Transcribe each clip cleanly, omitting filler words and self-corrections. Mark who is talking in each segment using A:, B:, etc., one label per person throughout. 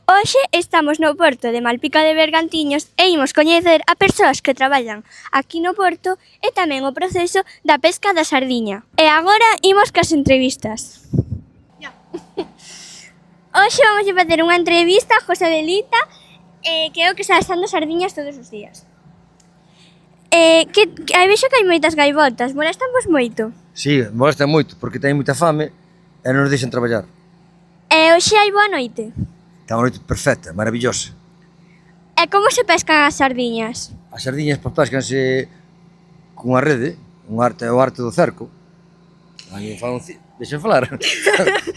A: Hoxe estamos no porto de Malpica de Bergantiños e imos coñecer a persoas que traballan aquí no porto e tamén o proceso da pesca da sardiña. E agora imos cas entrevistas. Hoxe vamos a facer unha entrevista a José Belita, que é o que está asando sardiñas todos os días. Vexo que hai moitas gaivotas, molestan vos moito?
B: Si, molesta moito, porque teñen moita fame e non nos deixan traballar.
A: E hoxe hai boa noite.
B: Está unha noite perfecta, maravillosa.
A: E como se pescan as sardiñas?
B: As sardiñas pescanse cunha rede, o arte do cerco. Deixen falar.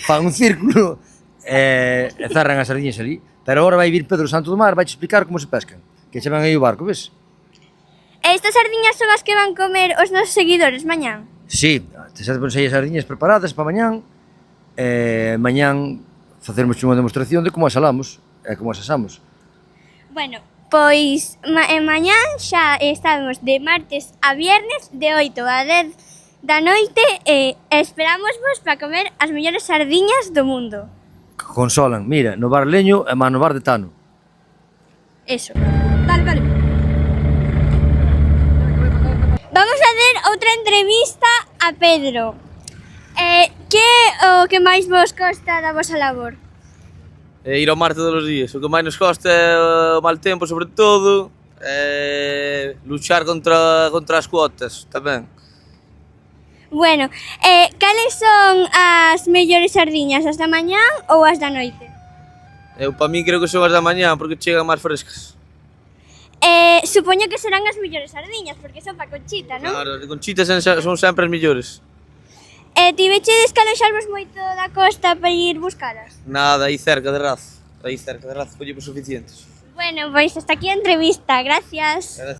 B: Fan un círculo e cerran as sardiñas ali. Pero agora vai vir Pedro Santo do Mar, vai te explicar como se pescan. Que se ven aí o barco, ves?
A: E estas sardiñas son as que van comer os nosos seguidores mañán?
B: Si, xa te pones aí as sardiñas preparadas para mañán. Mañán facermos unha demostración de como as salamos e como as asamos.
A: Bueno, pois mañán xa estamos de martes a viernes de 8 a 10 da noite e esperámosvos para comer as mellores sardiñas do mundo.
B: Consolan, mira, no bar Leño e má no bar de Tano.
A: Eso. Vale. Vamos a hacer outra entrevista a Pedro. Que é o que máis vos costa da vosa labor?
C: Ir ao mar todos os días. O que máis nos costa é o mal tempo, sobre todo, luchar contra as cuotas, tamén.
A: Bueno, cales son as mellores sardiñas, as da mañán ou as da noite?
C: Eu, para min, creo que son as da mañá, porque chegan máis frescas.
A: Supoño que serán as mellores sardiñas, porque son pa Conchita, non?
C: Claro, as de Conchita son sempre as mellores.
A: Tivechedes que aloxarvos moito da costa para ir buscalas?
C: Nada, aí cerca de Razo. Collemos suficientes.
A: Bueno, pois hasta aquí a entrevista, gracias.